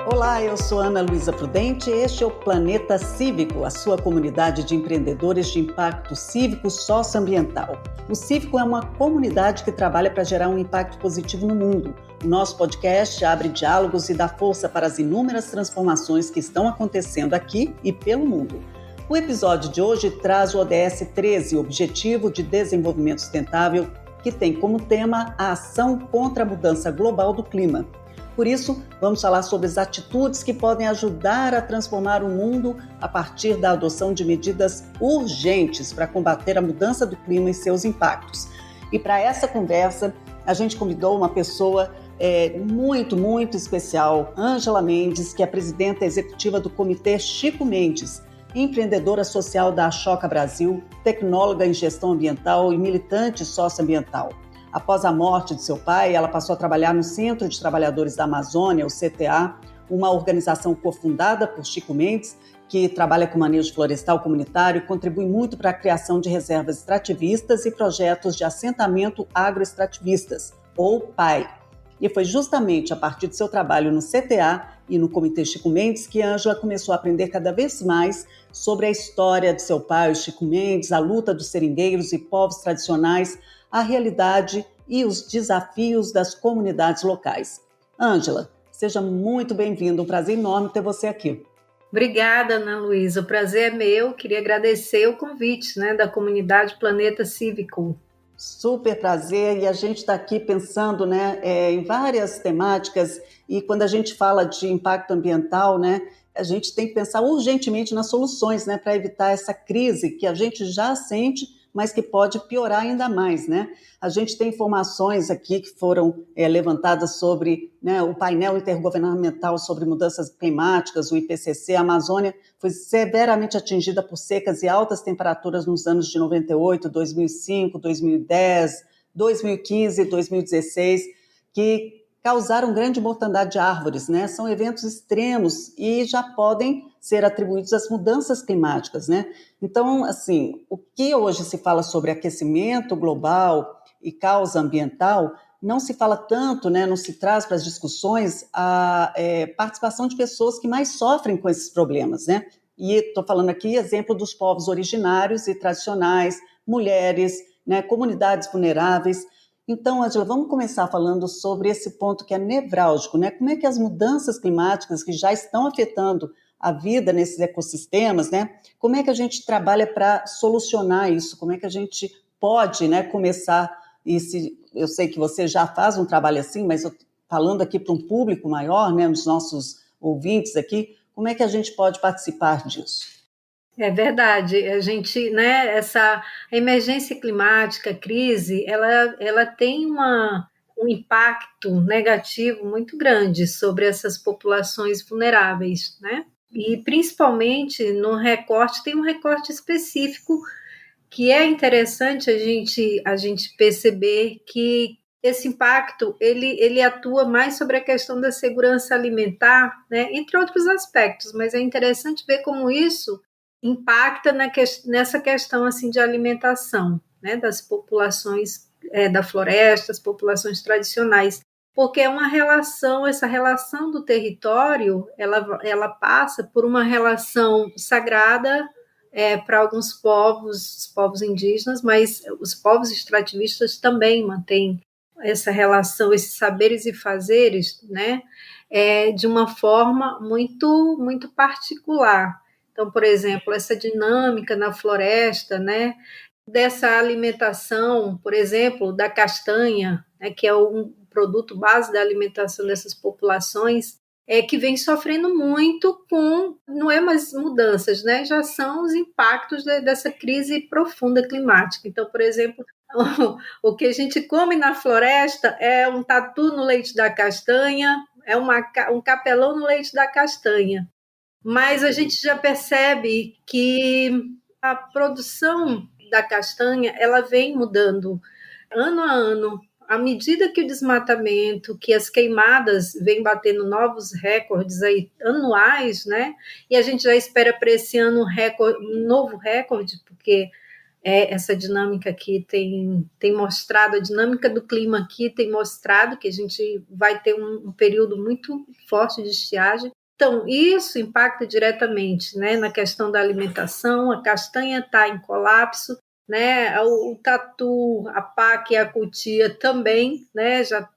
Olá, eu sou Ana Luísa Prudente e este é o Planeta Cívico, a sua comunidade de empreendedores de impacto cívico socioambiental. O Cívico é uma comunidade que trabalha para gerar um impacto positivo no mundo. O nosso podcast abre diálogos e dá força para as inúmeras transformações que estão acontecendo aqui e pelo mundo. O episódio de hoje traz o ODS 13, Objetivo de Desenvolvimento Sustentável, que tem como tema a ação contra a mudança global do clima. Por isso, vamos falar sobre as atitudes que podem ajudar a transformar o mundo a partir da adoção de medidas urgentes para combater a mudança do clima e seus impactos. E para essa conversa, a gente convidou uma pessoa muito especial, Ângela Mendes, que é presidenta executiva do Comitê Chico Mendes, empreendedora social da Ashoka Brasil, tecnóloga em gestão ambiental e militante socioambiental. Após a morte de seu pai, ela passou a trabalhar no Centro de Trabalhadores da Amazônia, o CTA, uma organização cofundada por Chico Mendes, que trabalha com manejo florestal comunitário e contribui muito para a criação de reservas extrativistas e projetos de assentamento agroextrativistas, ou PAI. E foi justamente a partir de seu trabalho no CTA e no Comitê Chico Mendes que Ângela começou a aprender cada vez mais sobre a história de seu pai, o Chico Mendes, a luta dos seringueiros e povos tradicionais, a realidade e os desafios das comunidades locais. Ângela, seja muito bem-vinda, um prazer enorme ter você aqui. Obrigada, Ana Luísa, o prazer é meu, queria agradecer o convite da comunidade Planeta Cívico. Super prazer, e a gente está aqui pensando em várias temáticas, e quando a gente fala de impacto ambiental, a gente tem que pensar urgentemente nas soluções para evitar essa crise que a gente já sente, mas que pode piorar ainda mais. A gente tem informações aqui que foram levantadas sobre o painel intergovernamental sobre mudanças climáticas, o IPCC. A Amazônia foi severamente atingida por secas e altas temperaturas nos anos de 98, 2005, 2010, 2015 e 2016, que causaram grande mortandade de árvores, São eventos extremos e já podem ser atribuídos às mudanças climáticas, Então, assim, o que hoje se fala sobre aquecimento global e causa ambiental, não se fala tanto, não se traz para as discussões a participação de pessoas que mais sofrem com esses problemas, E estou falando aqui exemplo dos povos originários e tradicionais, mulheres, comunidades vulneráveis. Então, Ângela, vamos começar falando sobre esse ponto que é nevrálgico, Como é que as mudanças climáticas que já estão afetando a vida nesses ecossistemas, Como é que a gente trabalha para solucionar isso? Como é que a gente pode, começar? Eu sei que você já faz um trabalho assim, mas eu falando aqui para um público maior, os nossos ouvintes aqui, como é que a gente pode participar disso? É verdade, a gente, a emergência climática, a crise, ela tem um impacto negativo muito grande sobre essas populações vulneráveis, E principalmente no recorte, tem um recorte específico que é interessante a gente perceber que esse impacto ele atua mais sobre a questão da segurança alimentar, entre outros aspectos, mas é interessante ver como isso impacta nessa questão assim de alimentação, das populações da floresta, as populações tradicionais, porque é uma relação, essa relação do território, ela passa por uma relação sagrada para alguns povos, os povos indígenas, mas os povos extrativistas também mantêm essa relação, esses saberes e fazeres, de uma forma muito particular. Então, por exemplo, essa dinâmica na floresta, dessa alimentação, por exemplo, da castanha, que é um produto base da alimentação dessas populações, que vem sofrendo muito não é mais mudanças, já são os impactos dessa crise profunda climática. Então, por exemplo, o que a gente come na floresta é um tatu no leite da castanha, é um capelão no leite da castanha. Mas a gente já percebe que a produção da castanha ela vem mudando ano a ano. À medida que o desmatamento, que as queimadas vêm batendo novos recordes aí, anuais, E a gente já espera para esse ano um novo recorde, porque essa dinâmica aqui tem mostrado, a dinâmica do clima aqui tem mostrado que a gente vai ter um período muito forte de estiagem. Então, isso impacta diretamente, né, na questão da alimentação. A castanha está em colapso, né, o tatu, a paca e a cutia também, né, já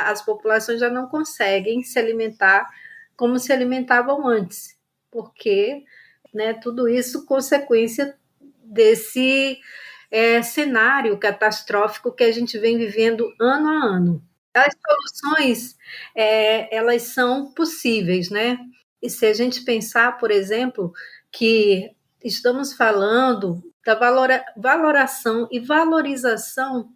as populações já não conseguem se alimentar como se alimentavam antes, porque, né, tudo isso consequência desse cenário catastrófico que a gente vem vivendo ano a ano. As soluções, elas são possíveis, né? E se a gente pensar, por exemplo, que estamos falando da valoração e valorização,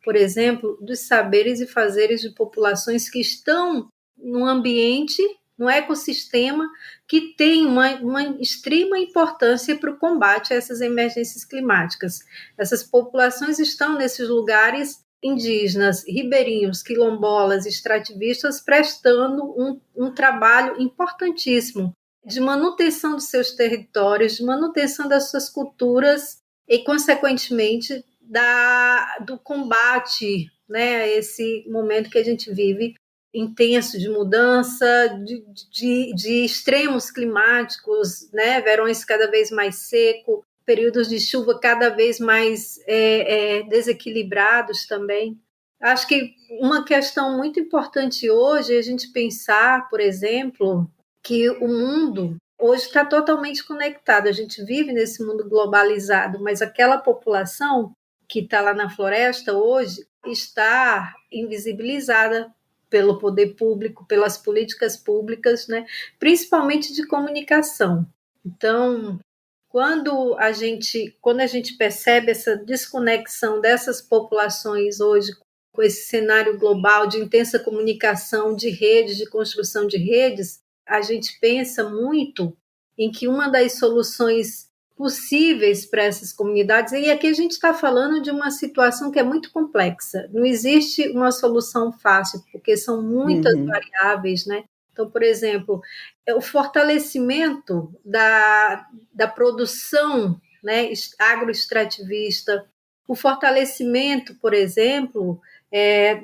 por exemplo, dos saberes e fazeres de populações que estão num ambiente, num ecossistema que tem uma extrema importância para o combate a essas emergências climáticas. Essas populações estão nesses lugares indígenas, ribeirinhos, quilombolas, extrativistas, prestando um trabalho importantíssimo de manutenção dos seus territórios, de manutenção das suas culturas e, consequentemente, do combate, né, a esse momento que a gente vive intenso de mudança, de extremos climáticos, né, verões cada vez mais secos, períodos de chuva cada vez mais desequilibrados também. Acho que uma questão muito importante hoje é a gente pensar, por exemplo, que o mundo hoje está totalmente conectado. A gente vive nesse mundo globalizado, mas aquela população que está lá na floresta hoje está invisibilizada pelo poder público, pelas políticas públicas, né? Principalmente de comunicação. Então, quando a gente percebe essa desconexão dessas populações hoje com esse cenário global de intensa comunicação, de redes, de construção de redes, a gente pensa muito em que uma das soluções possíveis para essas comunidades, e aqui a gente está falando de uma situação que é muito complexa, não existe uma solução fácil, porque são muitas variáveis, né? Então, por exemplo, o fortalecimento da produção, né, agroextrativista, o fortalecimento, por exemplo,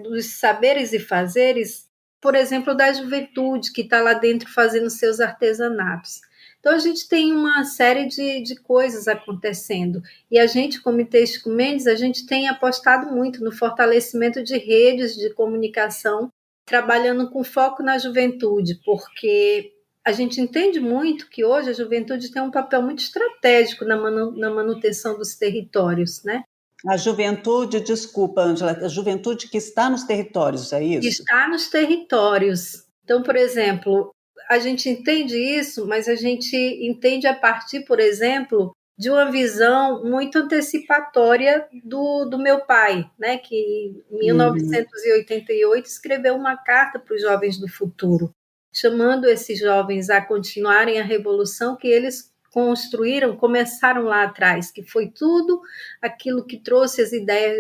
dos saberes e fazeres, por exemplo, da juventude que está lá dentro fazendo seus artesanatos. Então, a gente tem uma série de coisas acontecendo. E a gente, Comitê Chico Mendes, a gente tem apostado muito no fortalecimento de redes de comunicação, trabalhando com foco na juventude, porque a gente entende muito que hoje a juventude tem um papel muito estratégico na manutenção dos territórios, né? A juventude, desculpa, Ângela, a juventude que está nos territórios, é isso? Está nos territórios. Então, por exemplo, a gente entende isso, mas a gente entende a partir, por exemplo, de uma visão muito antecipatória do meu pai, né, que em 1988 escreveu uma carta para os jovens do futuro, chamando esses jovens a continuarem a revolução que eles construíram, começaram lá atrás, que foi tudo aquilo que trouxe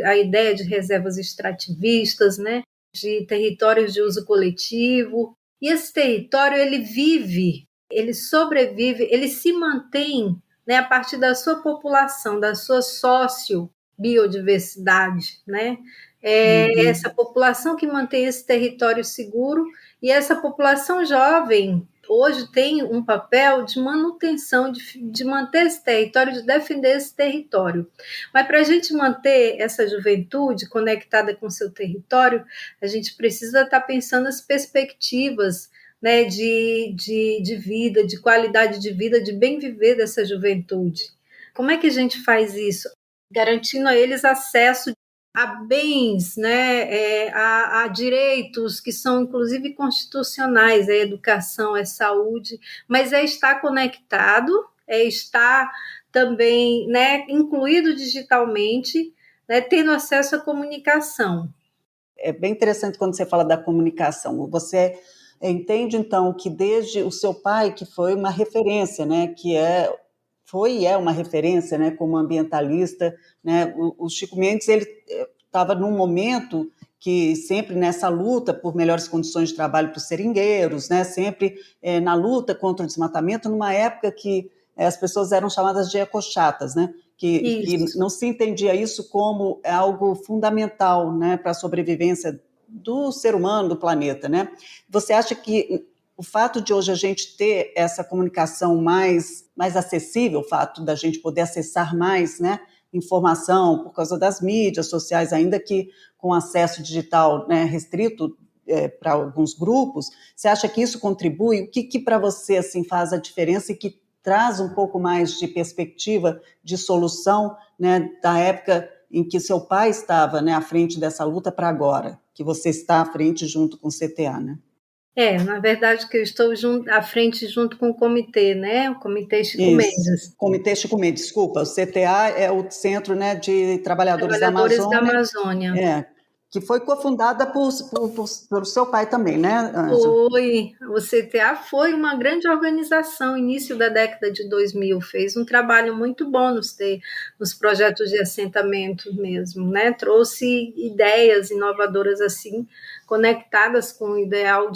a ideia de reservas extrativistas, né, de territórios de uso coletivo. E esse território, ele vive, ele sobrevive, ele se mantém, né, a partir da sua população, da sua sociobiodiversidade, né? Essa população que mantém esse território seguro, e essa população jovem hoje tem um papel de manutenção, de manter esse território, de defender esse território. Mas para a gente manter essa juventude conectada com o seu território, a gente precisa estar pensando nas perspectivas, né, de vida, de qualidade de vida, de bem viver dessa juventude. Como é que a gente faz isso? Garantindo a eles acesso a bens, né, a direitos que são inclusive constitucionais, educação, saúde, mas estar conectado, estar também, né, incluído digitalmente, né, tendo acesso à comunicação. É bem interessante quando você fala da comunicação. Você entende, então, que desde o seu pai, que foi uma referência, né, foi e é uma referência, né, como ambientalista, né, o Chico Mendes, ele estava num momento que sempre nessa luta por melhores condições de trabalho para os seringueiros, né, sempre na luta contra o desmatamento, numa época que as pessoas eram chamadas de ecochatas, né, que não se entendia isso como algo fundamental, né, para a sobrevivência do ser humano, do planeta, né? Você acha que o fato de hoje a gente ter essa comunicação mais acessível, o fato da gente poder acessar mais, né, informação por causa das mídias sociais, ainda que com acesso digital, né, restrito para alguns grupos, você acha que isso contribui? O que para você assim, faz a diferença e que traz um pouco mais de perspectiva de solução, né, da época em que seu pai estava, né, à frente dessa luta para agora, que você está à frente junto com o CTA, né? Na verdade que eu estou à frente junto com o comitê, né? O Comitê Chico Isso, Mendes. Comitê Chico Mendes, desculpa, o CTA é o Centro, né, de Trabalhadores da Trabalhadores da Amazônia, Amazônia. que foi cofundada pelo seu pai também, né, Ângela? O CTA foi uma grande organização, início da década de 2000, fez um trabalho muito bom nos projetos de assentamento mesmo, né? Trouxe ideias inovadoras assim, conectadas com o ideal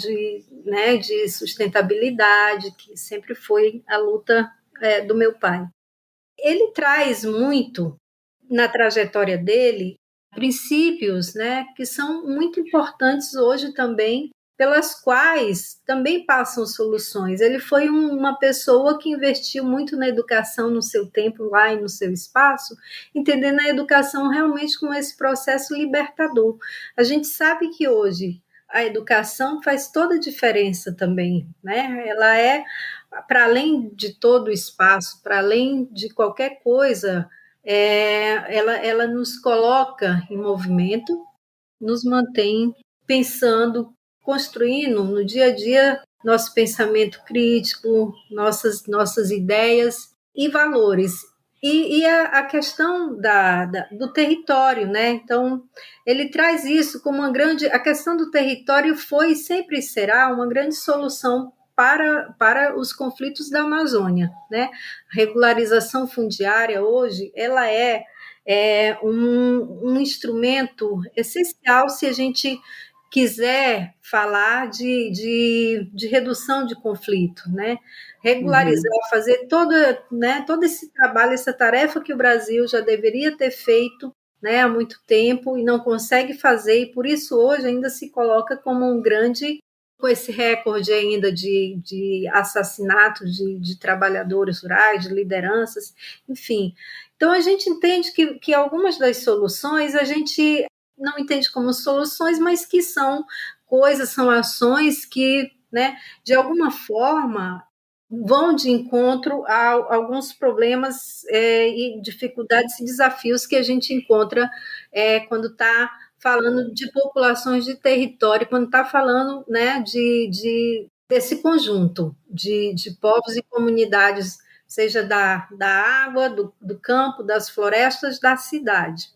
né, de sustentabilidade, que sempre foi a luta do meu pai. Ele traz muito, na trajetória dele, princípios, né, que são muito importantes hoje também, pelas quais também passam soluções. Ele foi uma pessoa que investiu muito na educação no seu tempo lá e no seu espaço, entendendo a educação realmente como esse processo libertador. A gente sabe que hoje a educação faz toda a diferença também, né? Ela é, para além de todo o espaço, para além de qualquer coisa, ela nos coloca em movimento, nos mantém pensando, construindo no dia a dia nosso pensamento crítico, nossas ideias e valores. E a questão do território, né? Então, ele traz isso como uma grande. A questão do território foi e sempre será uma grande solução para os conflitos da Amazônia, né? A regularização fundiária hoje ela é um instrumento essencial se a gente quiser falar de redução de conflito, né? Regularizar, fazer todo esse trabalho, essa tarefa que o Brasil já deveria ter feito, né, há muito tempo e não consegue fazer, e por isso hoje ainda se coloca como um grande, com esse recorde ainda de assassinatos de trabalhadores rurais, de lideranças, enfim. Então, a gente entende que algumas das soluções a gente não entende como soluções, mas que são coisas, são ações que, né, de alguma forma, vão de encontro a alguns problemas e dificuldades e desafios que a gente encontra quando está falando de populações de território, quando está falando, né, desse conjunto de povos e comunidades, seja da água, do campo, das florestas, da cidade.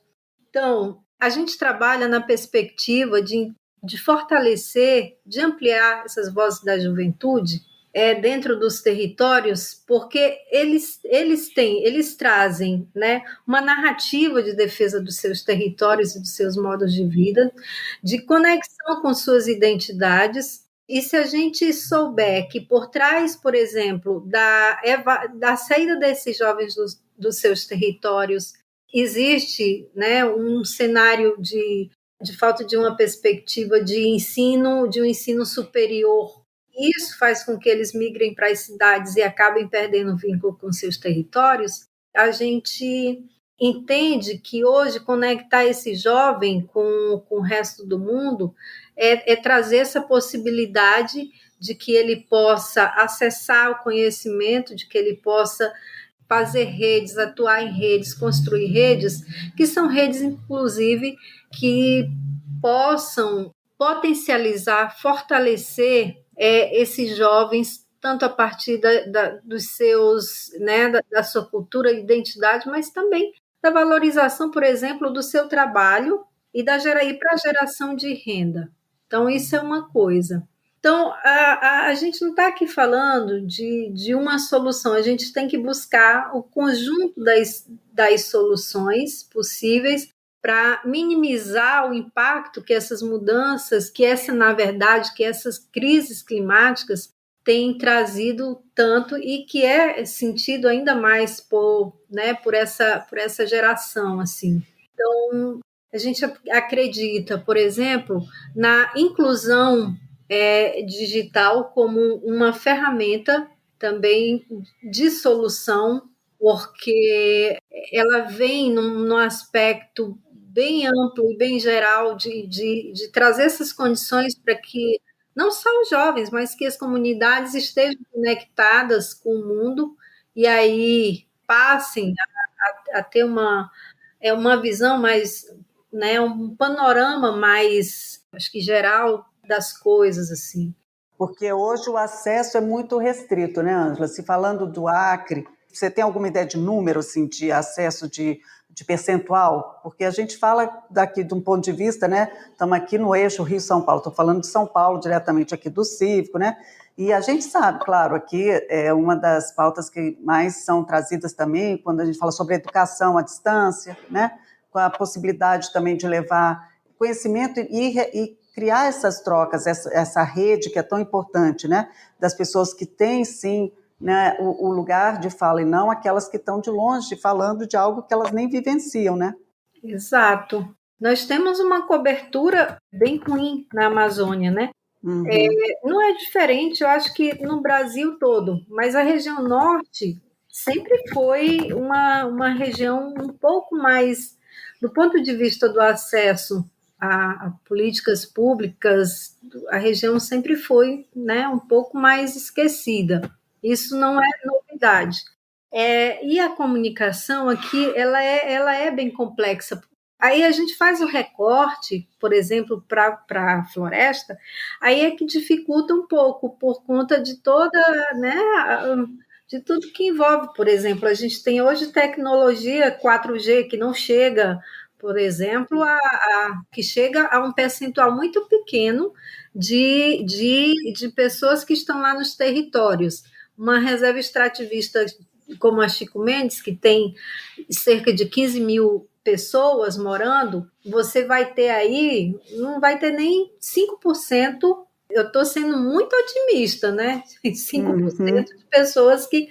Então, a gente trabalha na perspectiva de fortalecer, de ampliar essas vozes da juventude dentro dos territórios, porque eles trazem, né, uma narrativa de defesa dos seus territórios e dos seus modos de vida, de conexão com suas identidades. E se a gente souber que por trás, por exemplo, da saída desses jovens dos seus territórios, existe, né, um cenário de falta de uma perspectiva de um ensino superior. Isso faz com que eles migrem para as cidades e acabem perdendo o vínculo com seus territórios. A gente entende que hoje conectar esse jovem com o resto do mundo é trazer essa possibilidade de que ele possa acessar o conhecimento, de que ele possa fazer redes, atuar em redes, construir redes, que são redes, inclusive, que possam potencializar, fortalecer esses jovens, tanto a partir dos seus, né, da sua cultura e identidade, mas também da valorização, por exemplo, do seu trabalho e para a geração de renda. Então, isso é uma coisa. Então, a gente não está aqui falando de uma solução, a gente tem que buscar o conjunto das soluções possíveis para minimizar o impacto que essas mudanças, na verdade, que essas crises climáticas têm trazido tanto e que é sentido ainda mais por essa geração, assim. Então, a gente acredita, por exemplo, na inclusão digital como uma ferramenta também de solução, porque ela vem num aspecto bem amplo e bem geral de trazer essas condições para que não só os jovens, mas que as comunidades estejam conectadas com o mundo e aí passem a ter uma visão mais, né, um panorama mais, acho que geral das coisas, assim. Porque hoje o acesso é muito restrito, né, Ângela? Se falando do Acre, você tem alguma ideia de número, assim, de acesso de percentual? Porque a gente fala daqui de um ponto de vista, né? Estamos aqui no eixo Rio-São Paulo, estou falando de São Paulo, diretamente aqui do Cívico, né? E a gente sabe, claro, aqui é uma das pautas que mais são trazidas também, quando a gente fala sobre educação à distância, né? Com a possibilidade também de levar conhecimento e criar essas trocas, essa rede que é tão importante, né? Das pessoas que têm, sim, né, o lugar de fala, e não aquelas que estão de longe falando de algo que elas nem vivenciam, né? Exato. Nós temos uma cobertura bem ruim na Amazônia, né? Uhum. Não é diferente, eu acho que no Brasil todo, mas a região norte sempre foi uma região um pouco mais, do ponto de vista do acesso a políticas públicas, a região sempre foi, né, um pouco mais esquecida. Isso não é novidade. E a comunicação aqui, ela é bem complexa. Aí a gente faz o recorte, por exemplo, para a floresta, aí é que dificulta um pouco, por conta de toda, né, de tudo que envolve. Por exemplo, a gente tem hoje tecnologia 4G que não chega, por exemplo, que chega a um percentual muito pequeno de pessoas que estão lá nos territórios. Uma reserva extrativista como a Chico Mendes, que tem cerca de 15 mil pessoas morando, você vai ter aí, não vai ter nem 5%. Eu estou sendo muito otimista, né? 5% de pessoas que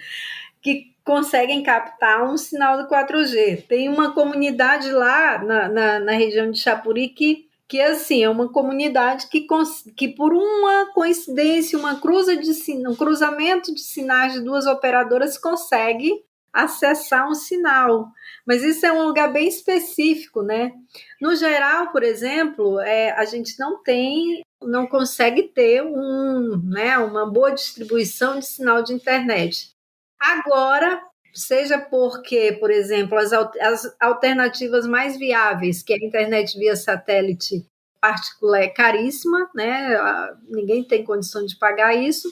conseguem captar um sinal do 4G. Tem uma comunidade lá na região de Chapuri que assim, é uma comunidade que por uma coincidência, um cruzamento de sinais de duas operadoras consegue acessar um sinal. Mas isso é um lugar bem específico, né? No geral, por exemplo, a gente não consegue ter uma boa distribuição de sinal de internet. Agora, seja porque, por exemplo, as alternativas mais viáveis, que é a internet via satélite particular, é caríssima, né? Ninguém tem condição de pagar isso.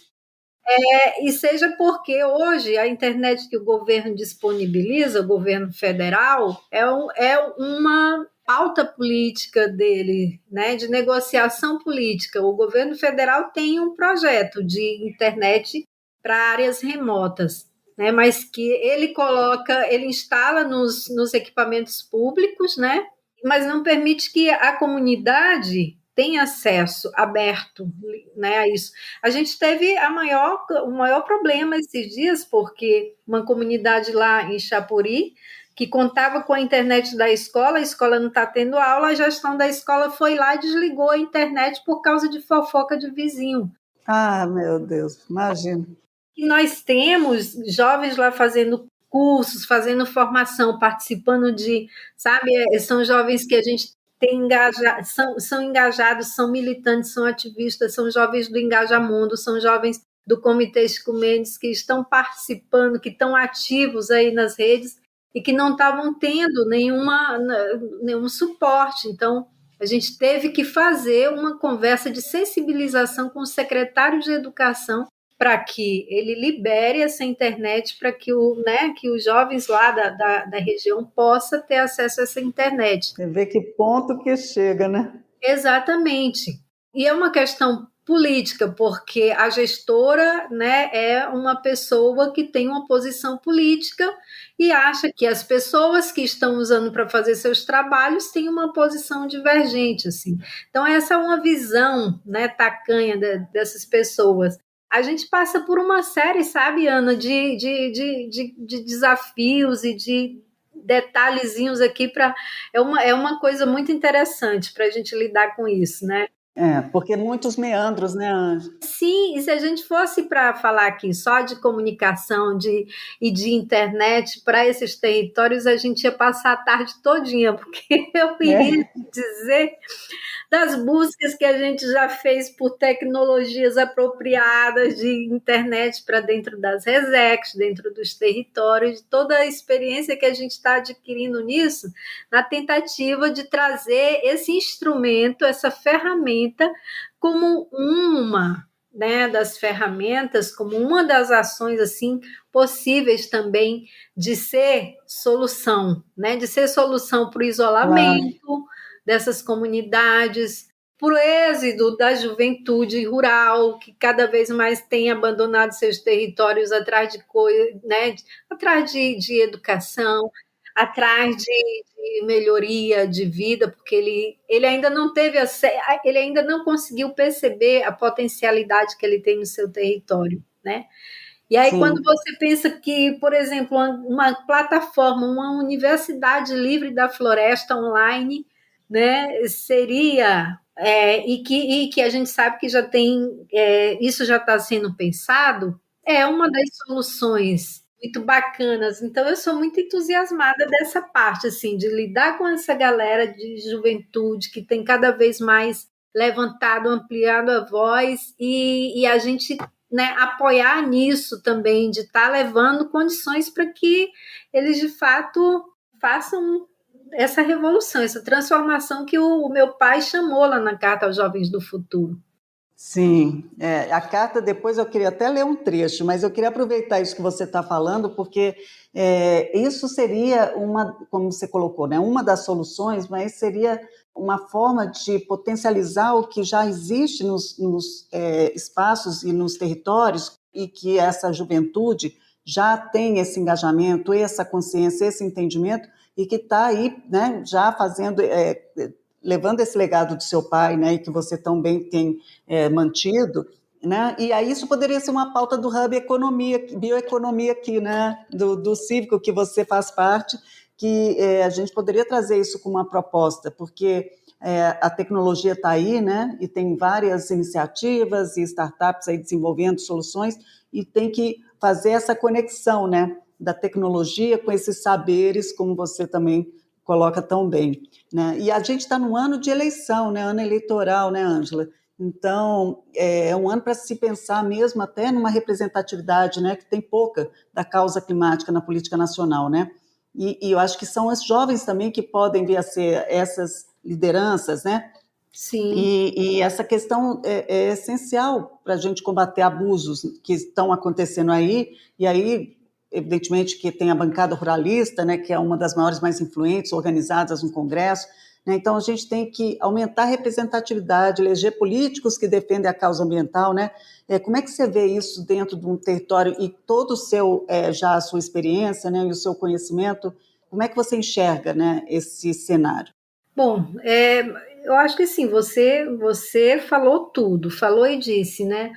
E seja porque hoje a internet que o governo disponibiliza, o governo federal, é uma pauta política dele, né, de negociação política. O governo federal tem um projeto de internet para áreas remotas, né, mas que ele instala nos equipamentos públicos, né, mas não permite que a comunidade tenha acesso aberto, né, a isso. A gente teve o maior problema esses dias, porque uma comunidade lá em Chapuri, que contava com a internet da escola, a escola não está tendo aula, a gestão da escola foi lá e desligou a internet por causa de fofoca de vizinho. Ah, meu Deus, imagina. E nós temos jovens lá fazendo cursos, fazendo formação, participando sabe, são jovens que a gente tem engajado, são engajados, são militantes, são ativistas, são jovens do Engajamundo, são jovens do Comitê Chico Mendes que estão participando, que estão ativos aí nas redes e que não estavam tendo nenhum suporte. Então, a gente teve que fazer uma conversa de sensibilização com o secretário de Educação para que ele libere essa internet para que os jovens lá da região possam ter acesso a essa internet. Você vê que ponto que chega, né? Exatamente. E é uma questão política, porque a gestora, né, é uma pessoa que tem uma posição política e acha que as pessoas que estão usando para fazer seus trabalhos têm uma posição divergente, assim. Então, essa é uma visão, né, tacanha dessas pessoas. A gente passa por uma série, sabe, Ana, de desafios e de detalhezinhos aqui é uma coisa muito interessante para a gente lidar com isso, né? Porque muitos meandros, né, Ângela? Sim, e se a gente fosse para falar aqui só de comunicação e de internet para esses territórios, a gente ia passar a tarde todinha, porque eu iria É, dizer das buscas que a gente já fez por tecnologias apropriadas de internet para dentro das resex, dentro dos territórios, toda a experiência que a gente está adquirindo nisso, na tentativa de trazer esse instrumento, essa ferramenta, como uma, né, das ferramentas, como uma das ações assim possíveis também de ser solução, né, de ser solução para o claro. isolamento dessas comunidades, para o êxodo da juventude rural, que cada vez mais tem abandonado seus territórios atrás de coisa, né, atrás de educação, atrás de melhoria de vida, porque ele ainda não teve ele ainda não conseguiu perceber a potencialidade que ele tem no seu território, né? E aí, quando Sim, você pensa que, por exemplo, uma plataforma, uma universidade livre da floresta online, né, seria, e que a gente sabe que já tem, isso já está sendo pensado, é uma das soluções muito bacanas. Então, eu sou muito entusiasmada dessa parte, assim, de lidar com essa galera de juventude que tem cada vez mais levantado, ampliado a voz, e a gente, né, apoiar nisso também, de estar levando condições para que eles de fato façam essa revolução, essa transformação que o meu pai chamou lá na Carta aos Jovens do Futuro. sim. A carta, depois eu queria até ler um trecho, mas eu queria aproveitar isso que você está falando, porque isso seria uma, como você colocou, né, uma das soluções, mas seria uma forma de potencializar o que já existe nos espaços e nos territórios, e que essa juventude já tem esse engajamento, essa consciência, esse entendimento, e que está aí, né, já fazendo, levando esse legado do seu pai, né, e que você tão bem tem mantido, né? E aí isso poderia ser uma pauta do Hub Economia, Bioeconomia aqui, né? Do Cívico, que você faz parte, que a gente poderia trazer isso como uma proposta, porque a tecnologia está aí, né? E tem várias iniciativas e startups aí desenvolvendo soluções, e tem que fazer essa conexão, né? Da tecnologia com esses saberes, como você também coloca tão bem, né? E a gente está num ano de eleição, né? Ano eleitoral, né, Ângela? Então, é um ano para se pensar mesmo até numa representatividade, né, que tem pouca da causa climática na política nacional, né? E eu acho que são os jovens também que podem vir a ser essas lideranças, né? Sim. E essa questão é essencial para a gente combater abusos que estão acontecendo aí, e aí, evidentemente, que tem a bancada ruralista, né, que é uma das maiores, mais influentes, organizadas no Congresso, né, então a gente tem que aumentar a representatividade, eleger políticos que defendem a causa ambiental, né? Como é que você vê isso dentro de um território e todo o seu, já a sua experiência, né, e o seu conhecimento, como é que você enxerga, né, esse cenário? Bom, eu acho que sim, você falou tudo, falou e disse, né?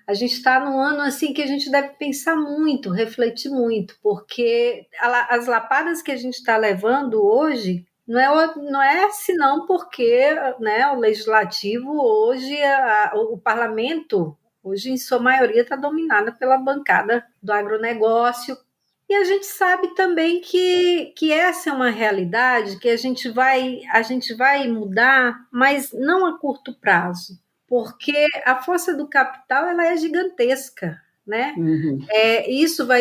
A gente está num ano assim que a gente deve pensar muito, refletir muito, porque as lapadas que a gente está levando hoje não é senão porque, né, o legislativo hoje, o parlamento hoje em sua maioria está dominada pela bancada do agronegócio, e a gente sabe também que essa é uma realidade que a gente vai mudar, mas não a curto prazo, porque a força do capital ela é gigantesca, né? Uhum.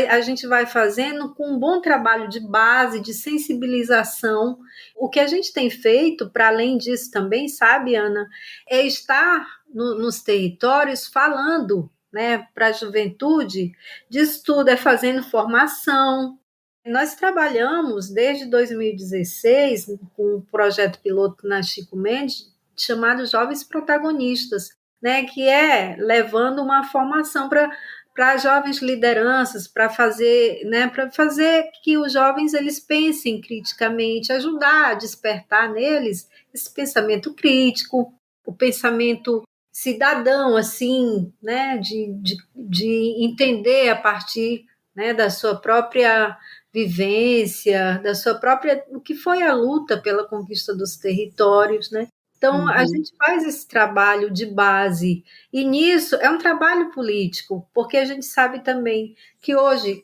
A gente vai fazendo com um bom trabalho de base, de sensibilização. O que a gente tem feito, para além disso também, sabe, Ana, é estar nos territórios falando, né, para a juventude disso tudo, é fazendo formação. Nós trabalhamos desde 2016 com um projeto piloto na Chico Mendes chamado Jovens Protagonistas, né, que é levando uma formação para jovens lideranças, para fazer que os jovens eles pensem criticamente, ajudar a despertar neles esse pensamento crítico, o pensamento cidadão, assim, né, de entender a partir, né, da sua própria vivência, da sua própria, o que foi a luta pela conquista dos territórios, né? Então, a Uhum. gente faz esse trabalho de base, e nisso é um trabalho político, porque a gente sabe também que hoje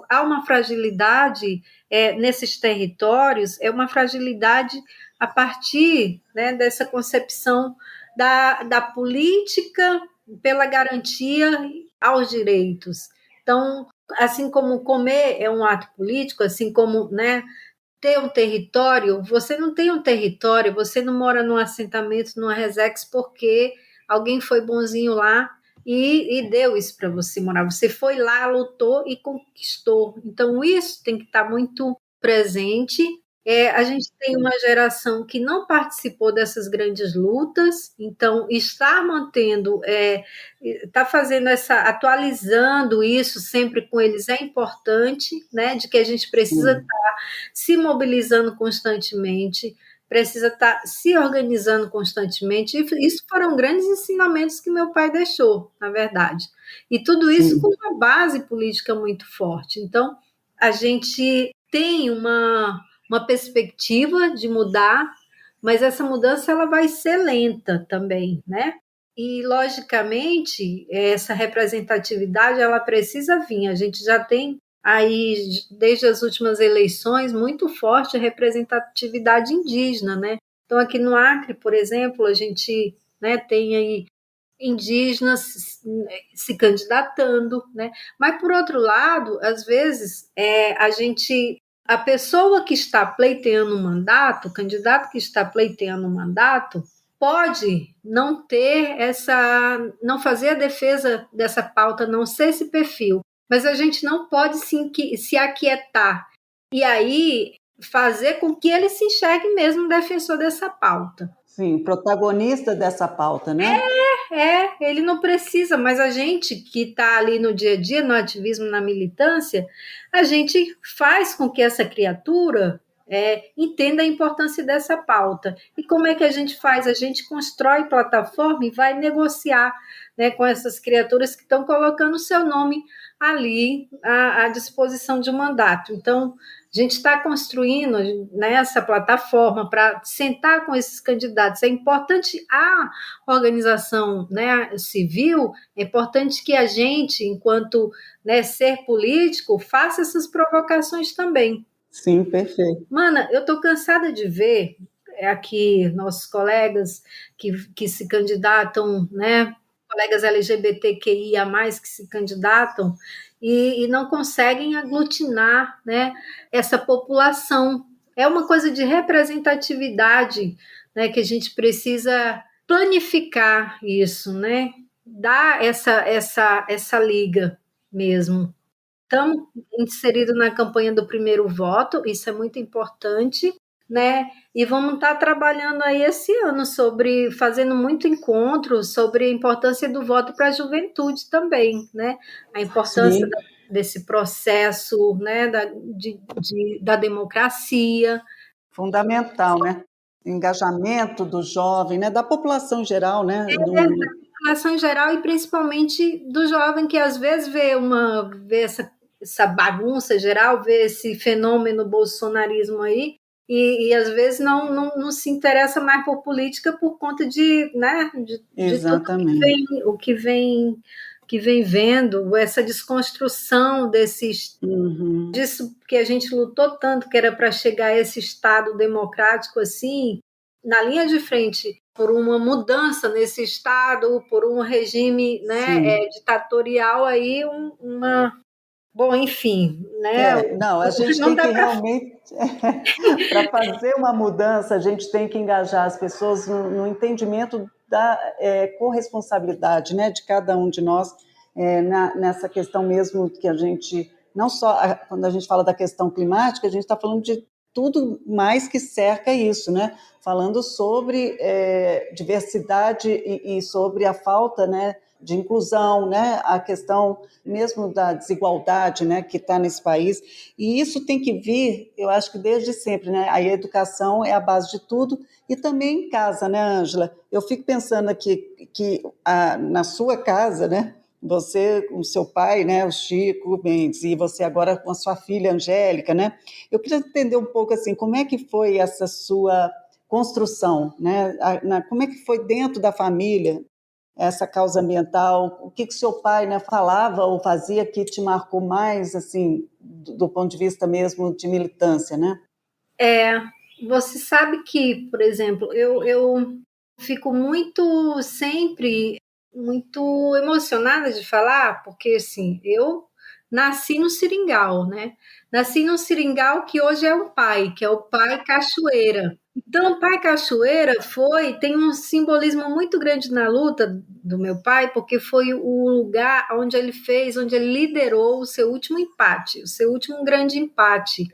há uma fragilidade nesses territórios, é uma fragilidade a partir, né, dessa concepção da política pela garantia aos direitos. Então, assim como comer é um ato político, assim como, né, ter um território, você não tem um território, você não mora num assentamento, numa resex, porque alguém foi bonzinho lá e deu isso para você morar. Você foi lá, lutou e conquistou. Então, isso tem que estar muito presente. A gente tem uma geração que não participou dessas grandes lutas, então estar mantendo, está fazendo atualizando isso sempre com eles é importante, né? De que a gente precisa Sim, se mobilizando constantemente, precisa estar se organizando constantemente. E isso foram grandes ensinamentos que meu pai deixou, na verdade. E tudo isso com sim. uma base política muito forte. Então, a gente tem uma perspectiva de mudar, mas essa mudança ela vai ser lenta também, né? E, logicamente, essa representatividade ela precisa vir. A gente já tem aí, desde as últimas eleições, muito forte a representatividade indígena, né? Então, aqui no Acre, por exemplo, a gente, né, tem aí indígenas se candidatando, né? Mas, por outro lado, às vezes, a pessoa que está pleiteando um mandato, o candidato que está pleiteando um mandato, pode não fazer a defesa dessa pauta, não ser esse perfil, mas a gente não pode se aquietar e aí fazer com que ele se enxergue mesmo um defensor dessa pauta. Sim, protagonista dessa pauta, né? Ele não precisa, mas a gente que está ali no dia a dia, no ativismo, na militância, a gente faz com que essa criatura entenda a importância dessa pauta. E como é que a gente faz? A gente constrói plataforma e vai negociar, né, com essas criaturas que estão colocando o seu nome ali à disposição de um mandato. Então, a gente está construindo, né, essa plataforma para sentar com esses candidatos. É importante a organização, né, civil, é importante que a gente, enquanto, né, ser político, faça essas provocações também. Sim, perfeito. Mana, eu estou cansada de ver aqui nossos colegas que se candidatam, né, colegas LGBTQIA+, que se candidatam e não conseguem aglutinar, né, essa população. É uma coisa de representatividade, né, que a gente precisa planificar isso, né, dar essa liga mesmo. Estamos inseridos na campanha do primeiro voto, isso é muito importante, né? E vamos estar trabalhando aí esse ano fazendo muito encontro sobre a importância do voto para a juventude também, né? A importância Sim, desse processo, né? Da democracia. fundamental, né? Engajamento do jovem, né? Da população em geral, né? População em geral e principalmente do jovem que às vezes vê essa bagunça geral, vê esse fenômeno bolsonarismo aí e às vezes não se interessa mais por política por conta né, de tudo Exatamente. que vem vendo, essa desconstrução Uhum. disso que a gente lutou tanto, que era para chegar a esse Estado democrático assim, na linha de frente, por uma mudança nesse Estado, por um regime, né, Sim. ditatorial, aí bom, enfim, né, Não, a gente não tem dá que para. realmente, para fazer uma mudança, a gente tem que engajar as pessoas no entendimento da corresponsabilidade, né, de cada um de nós, nessa questão mesmo que a gente, não só quando a gente fala da questão climática, a gente está falando de tudo mais que cerca isso, né? Falando sobre diversidade e sobre a falta, né, de inclusão, né, a questão mesmo da desigualdade, né, que está nesse país, e isso tem que vir, eu acho que desde sempre, né, a educação é a base de tudo, e também em casa, né, Ângela? Eu fico pensando aqui que na sua casa, né, você com seu pai, né, o Chico Mendes, e você agora com a sua filha Angélica, né, eu queria entender um pouco assim, como é que foi essa sua construção, né? Como é que foi dentro da família essa causa ambiental? O que seu pai, né, falava ou fazia que te marcou mais, assim, do ponto de vista mesmo de militância, né? Você sabe que, por exemplo, eu fico sempre muito emocionada de falar, porque assim, eu nasci no Seringal, né? Nasci no Seringal que hoje é o pai, que é o Pai Cachoeira. Então, o Pai Cachoeira tem um simbolismo muito grande na luta do meu pai, porque foi o lugar onde ele liderou o seu último empate, o seu último grande empate,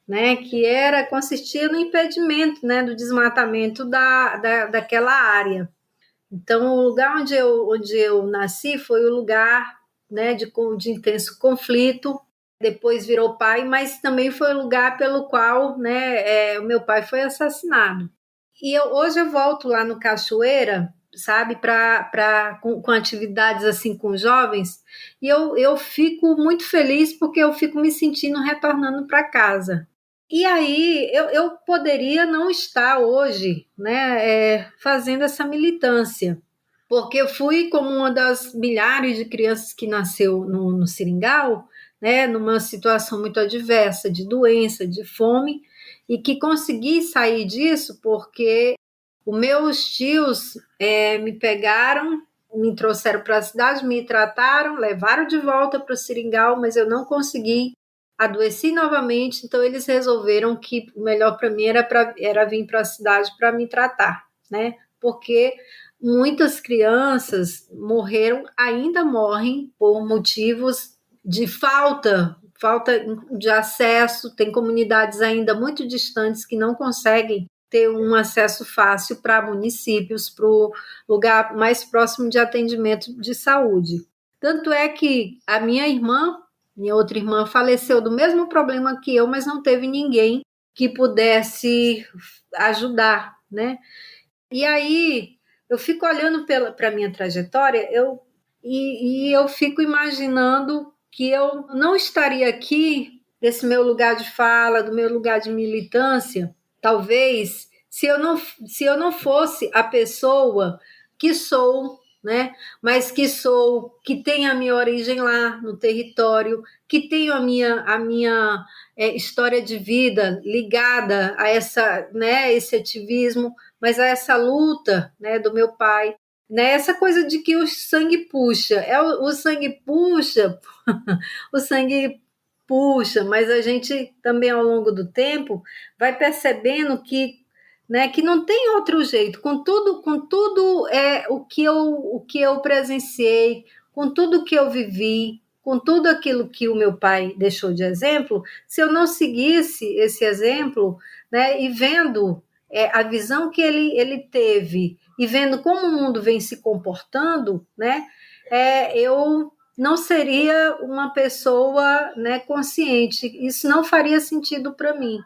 né, que consistia no impedimento, né, do desmatamento daquela área. Então, o lugar onde eu nasci foi o lugar, né, de intenso conflito. Depois virou pai, mas também foi o lugar pelo qual, né, o meu pai foi assassinado. E hoje eu volto lá no Cachoeira, sabe, com atividades assim com jovens, e eu fico muito feliz porque eu fico me sentindo retornando para casa. E aí eu poderia não estar hoje, né, fazendo essa militância, porque eu fui como uma das milhares de crianças que nasceu no Seringal, né, numa situação muito adversa, de doença, de fome, e que consegui sair disso porque os meus tios me pegaram, me trouxeram para a cidade, me trataram, levaram de volta para o Seringal, mas eu não consegui, adoeci novamente, então eles resolveram que o melhor para mim era vir para a cidade para me tratar, né? Porque muitas crianças ainda morrem por motivos de falta de acesso. Tem comunidades ainda muito distantes que não conseguem ter um acesso fácil para municípios, para o lugar mais próximo de atendimento de saúde. Tanto é que a minha outra irmã, faleceu do mesmo problema que eu, mas não teve ninguém que pudesse ajudar, né? E aí eu fico olhando para a minha trajetória, e eu fico imaginando que eu não estaria aqui, desse meu lugar de fala, do meu lugar de militância, talvez, se eu não fosse a pessoa que sou, né? Mas que tenho a minha origem lá no território, que tenho a minha história de vida ligada a esse ativismo, mas a essa luta, né, do meu pai, né, essa coisa de que o sangue puxa, o sangue puxa, o sangue puxa, mas a gente também ao longo do tempo vai percebendo que não tem outro jeito, com tudo o que eu presenciei, com tudo que eu vivi, com tudo aquilo que o meu pai deixou de exemplo, se eu não seguisse esse exemplo, né, e vendo a visão que ele teve e vendo como o mundo vem se comportando, né, eu não seria uma pessoa, né, consciente. Isso não faria sentido para mim.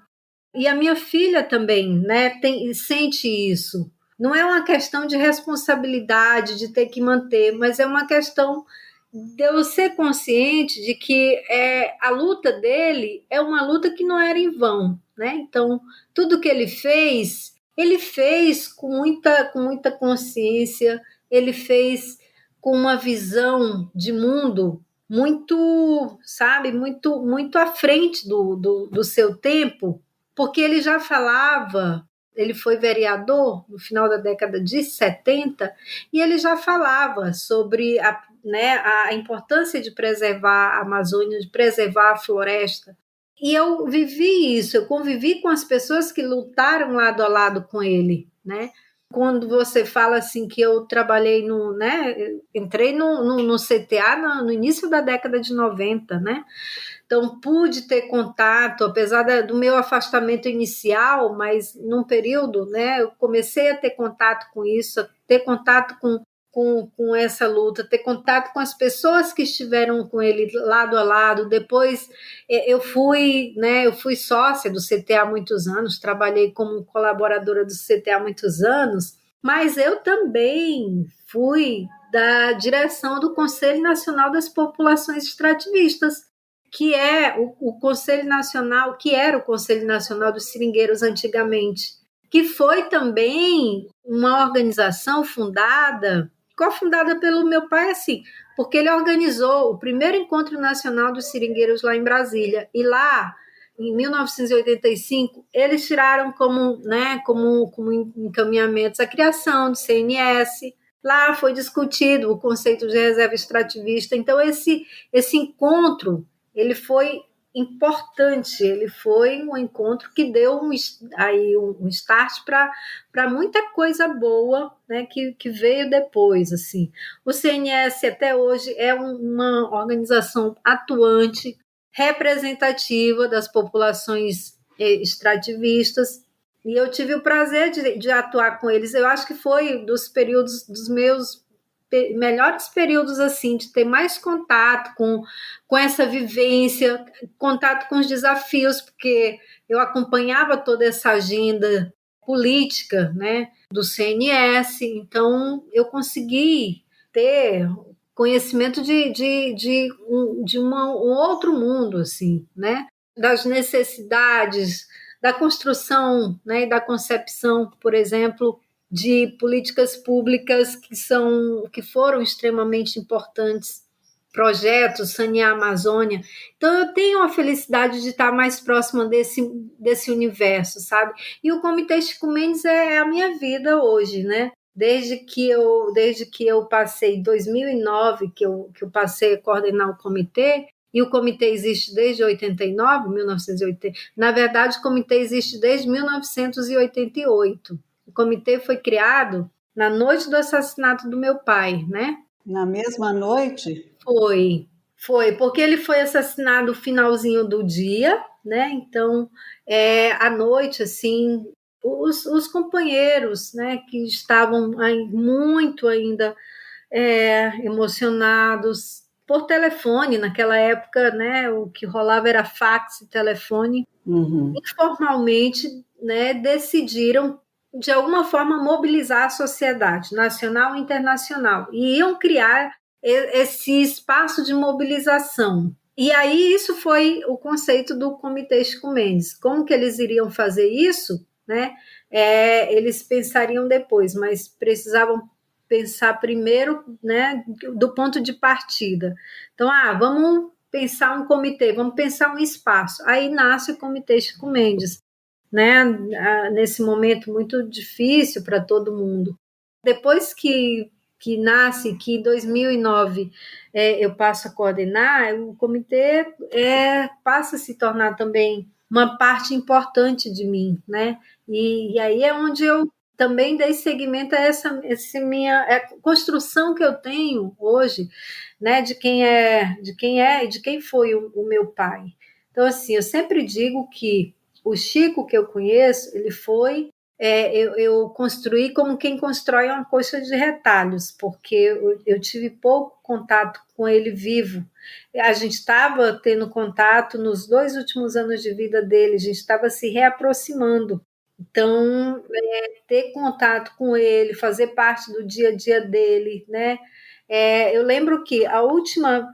E a minha filha também, né, sente isso. Não é uma questão de responsabilidade, de ter que manter, mas é uma questão de eu ser consciente de que a luta dele é uma luta que não era em vão, né? Então, tudo que ele fez com muita consciência, ele fez com uma visão de mundo muito, sabe, muito à frente do seu tempo, porque ele já falava, ele foi vereador no final da década de 70, e ele já falava sobre a importância de preservar a Amazônia, de preservar a floresta. E eu vivi isso, eu convivi com as pessoas que lutaram lado a lado com ele, né? Quando você fala assim que eu trabalhei entrei no CTA no início da década de 90, né? Então, pude ter contato, apesar do meu afastamento inicial, mas num período, né, eu comecei a ter contato com isso, a ter contato com essa luta, ter contato com as pessoas que estiveram com ele lado a lado. Depois, eu fui sócia do CTA há muitos anos, trabalhei como colaboradora do CTA há muitos anos, mas eu também fui da direção do Conselho Nacional das Populações Extrativistas, que é o Conselho Nacional, que era o Conselho Nacional dos Seringueiros antigamente. que foi também uma organização cofundada pelo meu pai, assim, porque ele organizou o primeiro encontro nacional dos seringueiros lá em Brasília, e lá, em 1985, eles tiraram como encaminhamentos a criação do CNS. Lá foi discutido o conceito de reserva extrativista. Então, esse encontro, ele foi importante, ele foi um encontro que deu um start para muita coisa boa, né, que veio depois. Assim. O CNS até hoje é uma organização atuante, representativa das populações extrativistas, e eu tive o prazer de atuar com eles. Eu acho que foi dos meus melhores períodos, assim, de ter mais contato com essa vivência, contato com os desafios, porque eu acompanhava toda essa agenda política, né, do CNS, então eu consegui ter conhecimento um outro mundo, assim, né, das necessidades, da construção, né, e da concepção, por exemplo, de políticas públicas que foram extremamente importantes, projetos, sanear a Amazônia. Então, eu tenho a felicidade de estar mais próxima desse universo, sabe? E o Comitê Chico Mendes é a minha vida hoje, né? Desde que eu passei, em 2009, que eu passei a coordenar o comitê, e o comitê existe desde 89, 1980. Na verdade, o comitê existe desde 1988. O comitê foi criado na noite do assassinato do meu pai, né? Na mesma noite? Foi, porque ele foi assassinado no finalzinho do dia, né? Então, à noite, assim, os companheiros, né, que estavam muito ainda emocionados por telefone, naquela época, né, o que rolava era fax e telefone, informalmente, né, decidiram de alguma forma mobilizar a sociedade nacional e internacional e iam criar esse espaço de mobilização. E aí isso foi o conceito do Comitê Chico Mendes. Como que eles iriam fazer isso, né? Eles pensariam depois, mas precisavam pensar primeiro, né, do ponto de partida. Então, vamos pensar um comitê, vamos pensar um espaço. Aí nasce o Comitê Chico Mendes, né, nesse momento muito difícil para todo mundo. Depois que nasce, que em 2009 eu passo a coordenar, o comitê passa a se tornar também uma parte importante de mim, né? E aí é onde eu também dei seguimento a essa minha construção que eu tenho hoje, né? De quem e de quem foi o meu pai. Então, assim, eu sempre digo que o Chico que eu conheço, ele foi eu construí como quem constrói uma coxa de retalhos, porque eu tive pouco contato com ele vivo. A gente estava tendo contato nos 2 últimos anos de vida dele, a gente estava se reaproximando. Então, ter contato com ele, fazer parte do dia a dia dele, né? Eu lembro que a última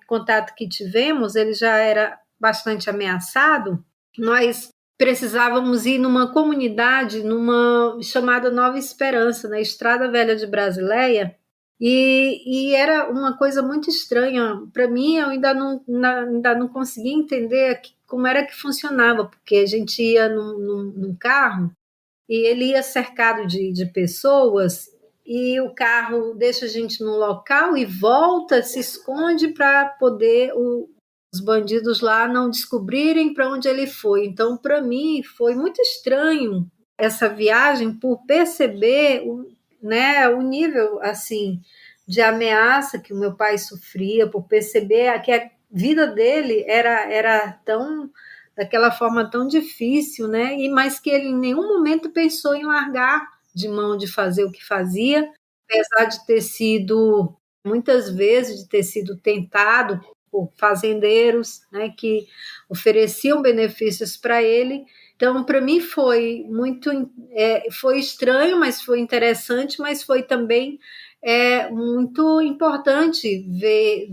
contato que tivemos, ele já era bastante ameaçado, nós precisávamos ir numa comunidade, numa chamada Nova Esperança, na Estrada Velha de Brasileia, e era uma coisa muito estranha. Para mim, eu ainda não conseguia entender como era que funcionava, porque a gente ia num carro e ele ia cercado de pessoas, e o carro deixa a gente num local e volta, se esconde para poder os bandidos lá não descobrirem para onde ele foi. Então, para mim, foi muito estranho essa viagem por perceber o nível assim de ameaça que o meu pai sofria, por perceber que a vida dele era tão daquela forma tão difícil, né? Mas que ele em nenhum momento pensou em largar de mão de fazer o que fazia, apesar de ter sido muitas vezes de ter sido tentado por fazendeiros, né, que ofereciam benefícios para ele. Então, para mim foi foi estranho, mas foi interessante, mas foi também muito importante ver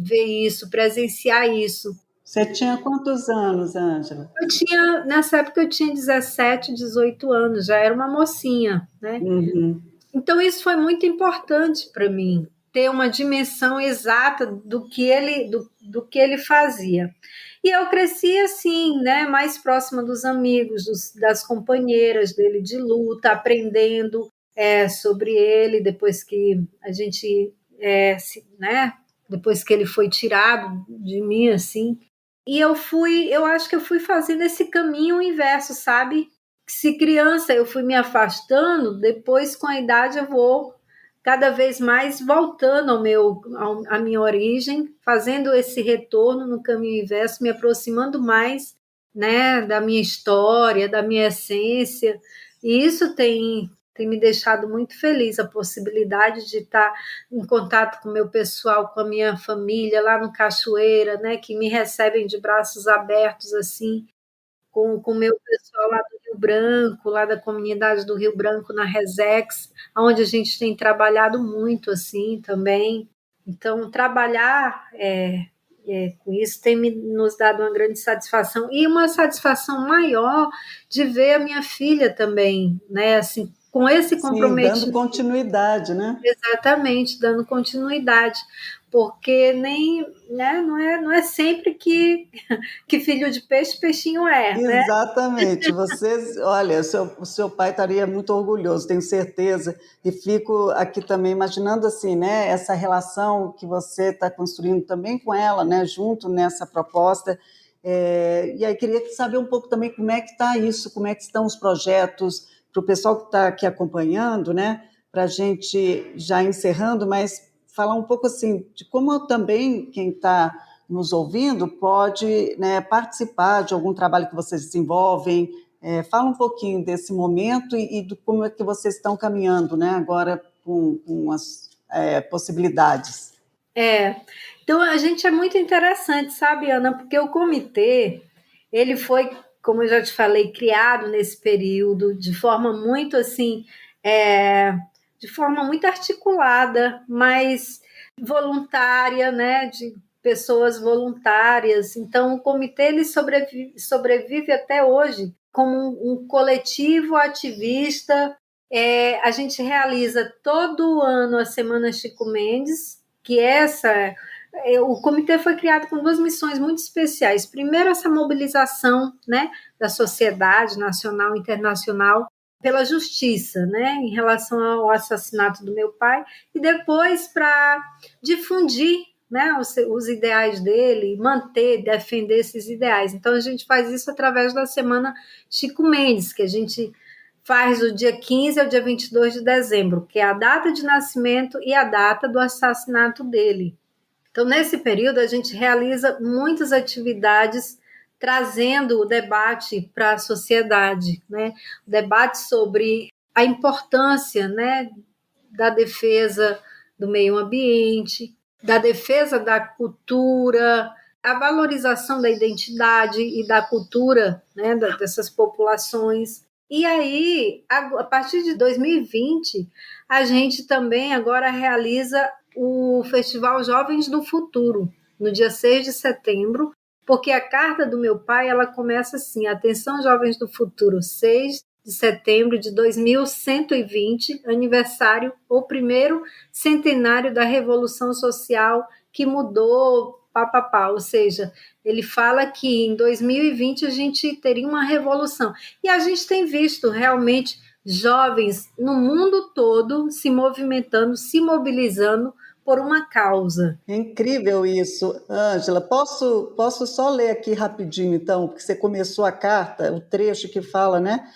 isso, presenciar isso. Você tinha quantos anos, Ângela? Nessa época eu tinha 17, 18 anos, já era uma mocinha, né? Uhum. Então isso foi muito importante para mim, ter uma dimensão exata do que ele fazia. E eu cresci assim, né, mais próxima dos amigos, das companheiras dele de luta, aprendendo sobre ele depois que a gente, né, depois que ele foi tirado de mim, assim. E eu acho que eu fui fazendo esse caminho inverso, sabe? Se criança eu fui me afastando, depois com a idade eu vou cada vez mais voltando à minha origem, fazendo esse retorno no caminho inverso, me aproximando mais, né, da minha história, da minha essência. E isso tem me deixado muito feliz, a possibilidade de estar em contato com o meu pessoal, com a minha família lá no Cachoeira, né, que me recebem de braços abertos assim, com o meu pessoal lá do Rio Branco, lá da comunidade do Rio Branco, na Resex, onde a gente tem trabalhado muito assim também. Então, trabalhar com isso tem nos dado uma grande satisfação e uma satisfação maior de ver a minha filha também, né? Assim, com esse Sim, dando comprometimento. continuidade, né? Exatamente, dando continuidade, porque nem, né, não é sempre que filho de peixe, peixinho né? Exatamente. Vocês, olha, o seu pai estaria muito orgulhoso, tenho certeza. E fico aqui também imaginando assim, né, essa relação que você está construindo também com ela, né, junto nessa proposta. E aí queria saber um pouco também como é que está isso, como é que estão os projetos para o pessoal que está aqui acompanhando, né, para a gente já encerrando, mas falar um pouco assim de como também quem está nos ouvindo pode, né, participar de algum trabalho que vocês desenvolvem. Fala um pouquinho desse momento e do como é que vocês estão caminhando, né, agora com as possibilidades. É, então a gente é muito interessante, sabe, Ana, porque o comitê, ele foi, como eu já te falei, criado nesse período de forma muito assim, de forma muito articulada, mas voluntária, né, de pessoas voluntárias. Então o comitê ele sobrevive até hoje como um coletivo ativista. A gente realiza todo ano a Semana Chico Mendes, que o comitê foi criado com duas missões muito especiais. Primeiro, essa mobilização, né, da sociedade nacional e internacional pela justiça, né, em relação ao assassinato do meu pai, e depois para difundir, né, os ideais dele, manter, defender esses ideais. Então a gente faz isso através da Semana Chico Mendes, que a gente faz do dia 15 ao dia 22 de dezembro, que é a data de nascimento e a data do assassinato dele. Então, nesse período, a gente realiza muitas atividades trazendo o debate para a sociedade, né? O debate sobre a importância, né, da defesa do meio ambiente, da defesa da cultura, a valorização da identidade e da cultura, né, dessas populações. E aí, a partir de 2020, a gente também agora realiza o Festival Jovens do Futuro, no dia 6 de setembro, porque a carta do meu pai ela começa assim: atenção, jovens do futuro, 6 de setembro de 2120, aniversário ou primeiro centenário da Revolução Social que mudou, papapá. Ou seja, ele fala que em 2020 a gente teria uma revolução. E a gente tem visto realmente jovens no mundo todo se movimentando, se mobilizando por uma causa. É incrível isso, Ângela. Posso só ler aqui rapidinho, então, porque você começou a carta, o trecho que fala, né?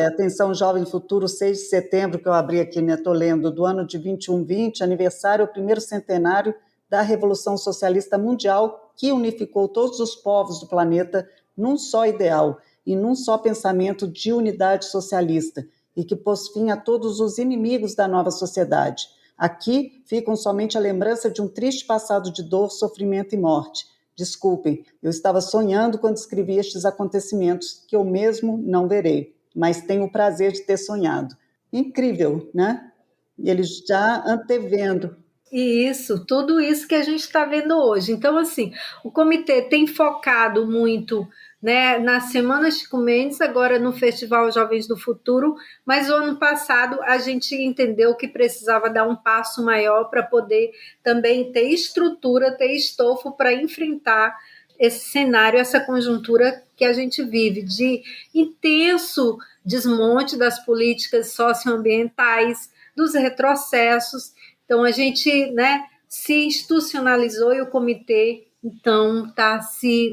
Atenção, Jovem Futuro, 6 de setembro, que eu abri aqui, né? Estou lendo, do ano de 2120, aniversário, o primeiro centenário da Revolução Socialista Mundial, que unificou todos os povos do planeta num só ideal e num só pensamento de unidade socialista, e que pôs fim a todos os inimigos da nova sociedade. Aqui ficam somente a lembrança de um triste passado de dor, sofrimento e morte. Desculpem, eu estava sonhando quando escrevi estes acontecimentos, que eu mesmo não verei, mas tenho o prazer de ter sonhado. Incrível, né? E eles já antevendo. E isso, tudo isso que a gente está vendo hoje. Então, assim, o comitê tem focado muito, né, nas Semanas Chico Mendes, agora no Festival Jovens do Futuro, mas o ano passado a gente entendeu que precisava dar um passo maior para poder também ter estrutura, ter estofo para enfrentar esse cenário, essa conjuntura que a gente vive de intenso desmonte das políticas socioambientais, dos retrocessos. Então, a gente, né, se institucionalizou e o comitê, então, está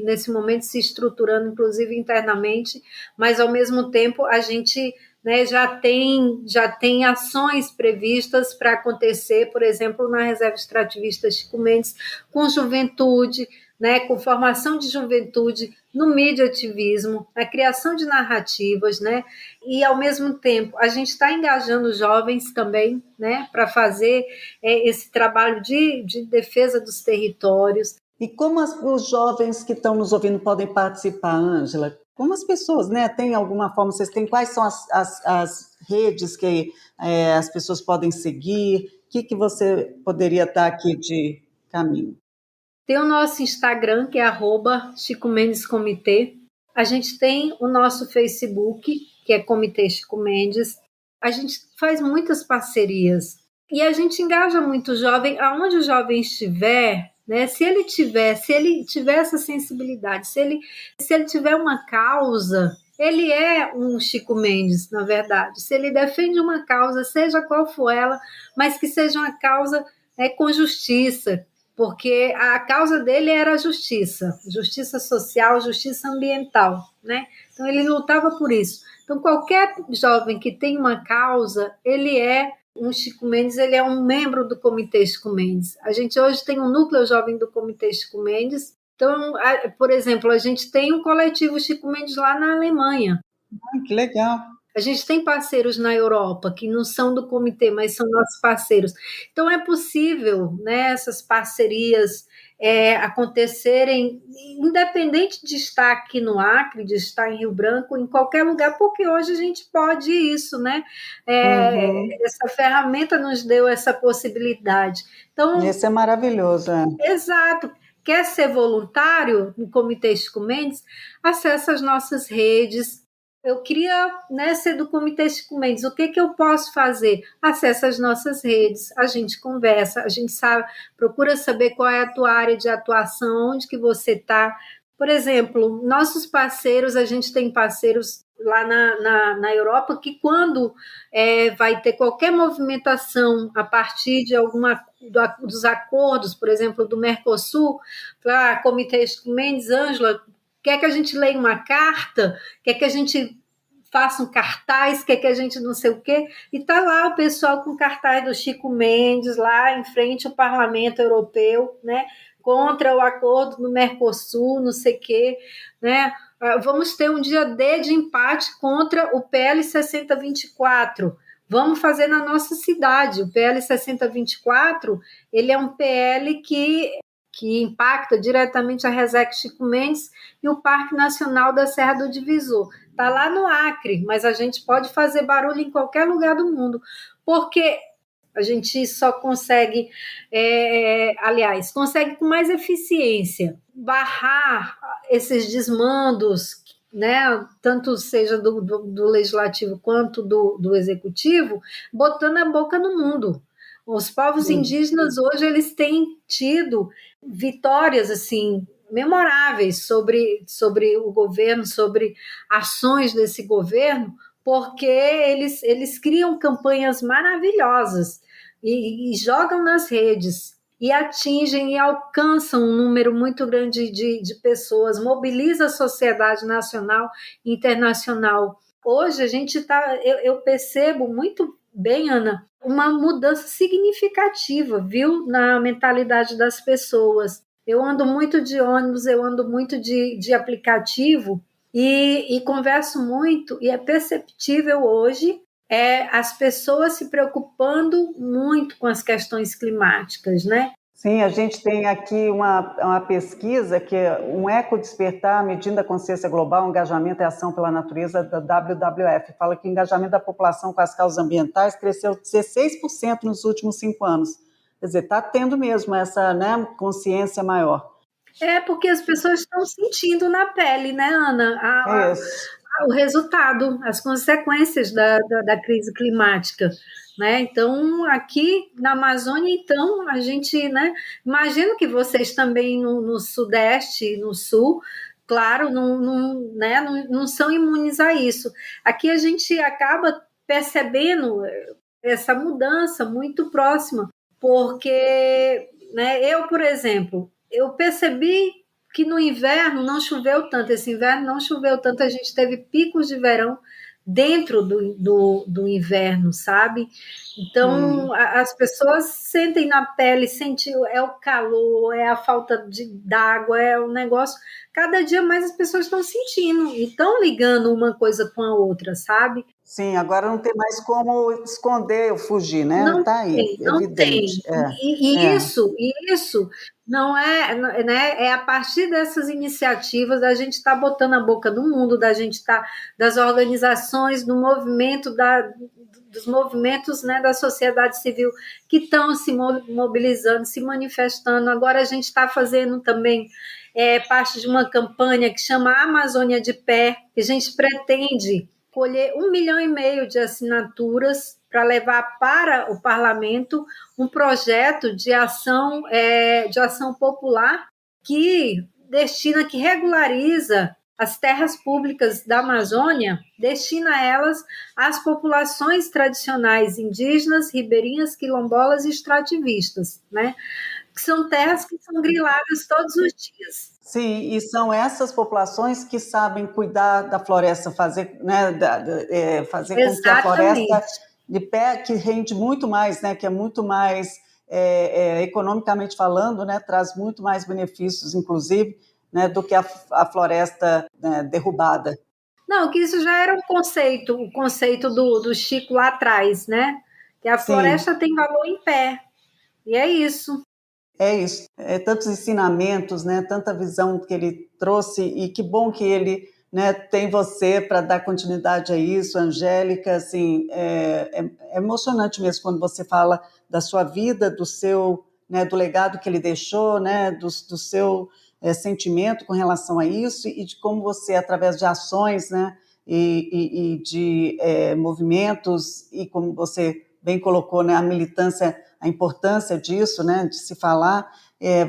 nesse momento, se estruturando, inclusive internamente, mas, ao mesmo tempo, a gente, né, já tem ações previstas para acontecer, por exemplo, na Reserva Extrativista Chico Mendes, com juventude, né, com formação de juventude no mediativismo, na criação de narrativas, né, e, ao mesmo tempo, a gente está engajando jovens também, né, para fazer esse trabalho de defesa dos territórios. E como os jovens que estão nos ouvindo podem participar, Ângela? Como as pessoas, né? Tem alguma forma, vocês têm quais são as redes que as pessoas podem seguir? O que você poderia dar aqui de caminho? Tem o nosso Instagram, que é @ChicoMendesComitê. A gente tem o nosso Facebook, que é Comitê Chico Mendes. A gente faz muitas parcerias e a gente engaja muito o jovem, aonde o jovem estiver, né? Se ele tiver essa sensibilidade, se ele tiver uma causa, ele é um Chico Mendes, na verdade. Se ele defende uma causa, seja qual for ela, mas que seja uma causa com justiça, porque a causa dele era a justiça social, justiça ambiental, né? Então ele lutava por isso. Então qualquer jovem que tem uma causa, ele é um Chico Mendes, ele é um membro do Comitê Chico Mendes. A gente hoje tem um núcleo jovem do Comitê Chico Mendes. Então, por exemplo, a gente tem um coletivo Chico Mendes lá na Alemanha. Que legal. A gente tem parceiros na Europa que não são do comitê, mas são nossos parceiros. Então, é possível, né, essas parcerias acontecerem, independente de estar aqui no Acre, de estar em Rio Branco, em qualquer lugar, porque hoje a gente pode isso, né? Essa ferramenta nos deu essa possibilidade. Então, Esse é maravilhoso. exato. Quer ser voluntário no Comitê Chico Mendes? Acesse as nossas redes. Eu queria, né, ser do Comitê Chico Mendes. O que eu posso fazer? Acesse as nossas redes, a gente conversa, a gente procura saber qual é a tua área de atuação, onde que você está. Por exemplo, nossos parceiros, a gente tem parceiros lá na Europa que quando vai ter qualquer movimentação a partir de dos acordos, por exemplo, do Mercosul, Comitê Chico Mendes, Ângela, quer que a gente leia uma carta, quer que a gente faça um cartaz, quer que a gente não sei o quê, e está lá o pessoal com cartaz do Chico Mendes, lá em frente ao Parlamento Europeu, né, contra o acordo do Mercosul, não sei o quê, né, vamos ter um dia D de empate contra o PL 6024, vamos fazer na nossa cidade. O PL 6024, ele é um PL que impacta diretamente a Reseq Chico Mendes e o Parque Nacional da Serra do Divisor. Está lá no Acre, mas a gente pode fazer barulho em qualquer lugar do mundo, porque a gente só consegue, consegue com mais eficiência barrar esses desmandos, né, tanto seja do legislativo quanto do executivo, botando a boca no mundo. Os povos indígenas hoje eles têm tido vitórias assim memoráveis sobre o governo, sobre ações desse governo, porque eles criam campanhas maravilhosas e jogam nas redes e atingem e alcançam um número muito grande de pessoas, mobiliza a sociedade nacional e internacional. Hoje a gente eu percebo muito bem, Ana, uma mudança significativa, viu, na mentalidade das pessoas. Eu ando muito de ônibus, eu ando muito de aplicativo e converso muito, e é perceptível hoje as pessoas se preocupando muito com as questões climáticas, né? Sim, a gente tem aqui uma pesquisa que é um eco-despertar medindo a consciência global, engajamento e ação pela natureza da WWF. Fala que o engajamento da população com as causas ambientais cresceu 16% nos últimos 5 anos. Quer dizer, está tendo mesmo essa, né, consciência maior. Porque as pessoas estão sentindo na pele, né, Ana, Isso. o resultado, as consequências da crise climática, né? Então, aqui na Amazônia, então, a gente, né, imagino que vocês também no Sudeste, no Sul, claro, não são imunes a isso. Aqui a gente acaba percebendo essa mudança muito próxima, porque, né, eu, por exemplo, eu percebi que no inverno não choveu tanto, esse inverno não choveu tanto, a gente teve picos de verão dentro do inverno, sabe? Então, as pessoas sentem na pele, sentem, é o calor, é a falta d'água, é o negócio. Cada dia mais as pessoas estão sentindo e estão ligando uma coisa com a outra, sabe? Sim, agora não tem mais como esconder ou fugir, né? Não Está aí, tem, não evidente. tem. E É. isso não é, né? É a partir dessas iniciativas da gente estar botando a boca no mundo, da gente estar das organizações, do movimento dos movimentos, né, da sociedade civil que estão se mobilizando, se manifestando. Agora a gente está fazendo também parte de uma campanha que chama Amazônia de Pé, que a gente pretende colher 1,5 milhão de assinaturas para levar para o parlamento um projeto de ação popular que destina, que regulariza as terras públicas da Amazônia, destina elas às populações tradicionais indígenas, ribeirinhas, quilombolas e extrativistas, né? Que são terras que são griladas todos os dias. Sim, e são essas populações que sabem cuidar da floresta, fazer, né, fazer com que a floresta Exatamente. de pé, que rende muito mais, né, que é muito mais, economicamente falando, né, traz muito mais benefícios, inclusive, né, do que a floresta, né, derrubada. Não, que isso já era o conceito do Chico lá atrás, né? Que a Sim, floresta tem valor em pé. E é isso. é isso, tantos ensinamentos, né, tanta visão que ele trouxe, e que bom que ele, né, tem você para dar continuidade a isso, Angélica. Assim, é emocionante mesmo quando você fala da sua vida, do seu, né, do legado que ele deixou, né, do seu sentimento com relação a isso, e de como você, através de ações, né, e de movimentos, e como você bem colocou, né, a militância, a importância disso, né, de se falar,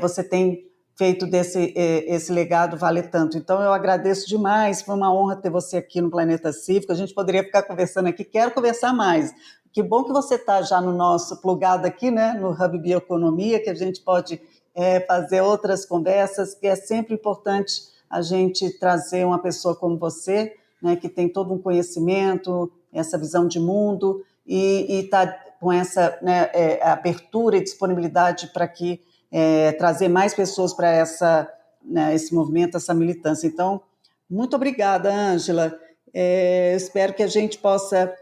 você tem feito esse legado valer tanto. Então, eu agradeço demais, foi uma honra ter você aqui no Planeta Cívico, a gente poderia ficar conversando aqui, quero conversar mais. Que bom que você está já no nosso, plugado aqui, né, no Hub Bioeconomia, que a gente pode fazer outras conversas, que é sempre importante a gente trazer uma pessoa como você, né, que tem todo um conhecimento, essa visão de mundo, e está com essa, né, abertura e disponibilidade para que trazer mais pessoas para né, esse movimento, essa militância. Então, muito obrigada, Ângela. Espero que a gente possa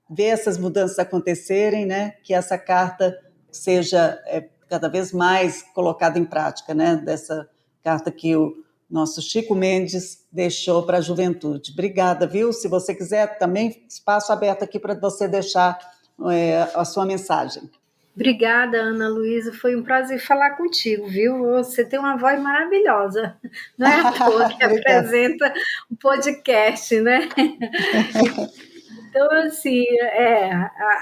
ver essas mudanças acontecerem, né, que essa carta seja cada vez mais colocada em prática, né, dessa carta que o nosso Chico Mendes deixou para a juventude. Obrigada, viu? Se você quiser também, espaço aberto aqui para você deixar a sua mensagem. Obrigada, Ana Luísa. Foi um prazer falar contigo, viu? Você tem uma voz maravilhosa. Não é à toa que apresenta um podcast, né? Então, assim,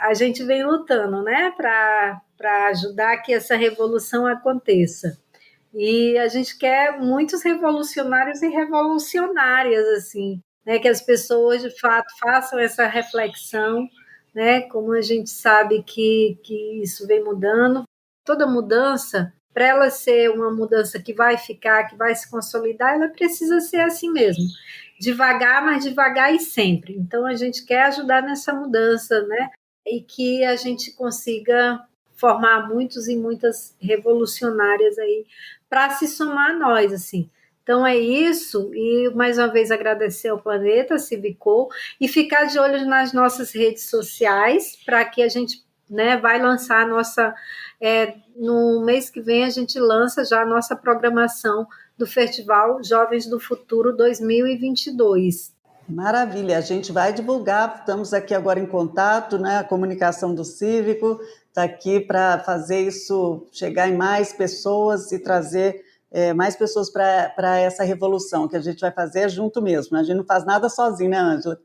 a gente vem lutando, né, para ajudar que essa revolução aconteça. E a gente quer muitos revolucionários e revolucionárias, assim, né, que as pessoas, de fato, façam essa reflexão, né, como a gente sabe que isso vem mudando. Toda mudança, para ela ser uma mudança que vai ficar, que vai se consolidar, ela precisa ser assim mesmo. Devagar, mas devagar e sempre. Então, a gente quer ajudar nessa mudança, né, e que a gente consiga formar muitos e muitas revolucionárias aí para se somar a nós, assim. Então é isso, e mais uma vez agradecer ao Planeta Civicol e ficar de olho nas nossas redes sociais para que a gente, né, vai lançar a nossa, no mês que vem a gente lança já a nossa programação do Festival Jovens do Futuro 2022. Maravilha, a gente vai divulgar, estamos aqui agora em contato, né, a comunicação do Cívico, está aqui para fazer isso chegar em mais pessoas e trazer mais pessoas para essa revolução que a gente vai fazer junto mesmo. A gente não faz nada sozinho, né, Ângela?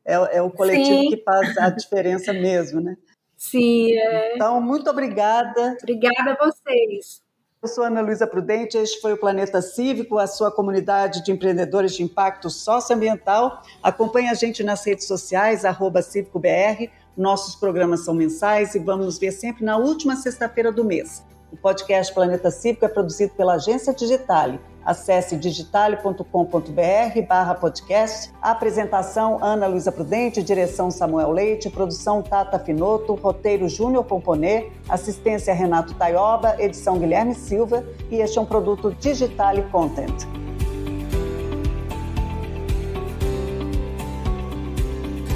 É o coletivo Sim. que faz a diferença mesmo, né? Sim. Então, muito obrigada. Obrigada a vocês. Eu sou Ana Luísa Prudente, este foi o Planeta Cívico, a sua comunidade de empreendedores de impacto socioambiental. Acompanhe a gente nas redes sociais, @CívicoBR. Nossos programas são mensais e vamos nos ver sempre na última sexta-feira do mês. O podcast Planeta Cívico é produzido pela Agência Digitale. Acesse digitale.com.br/podcast. Apresentação Ana Luísa Prudente, direção Samuel Leite, produção Tata Finoto, roteiro Júnior Pomponê, assistência Renato Taioba, edição Guilherme Silva, e este é um produto Digitale Content.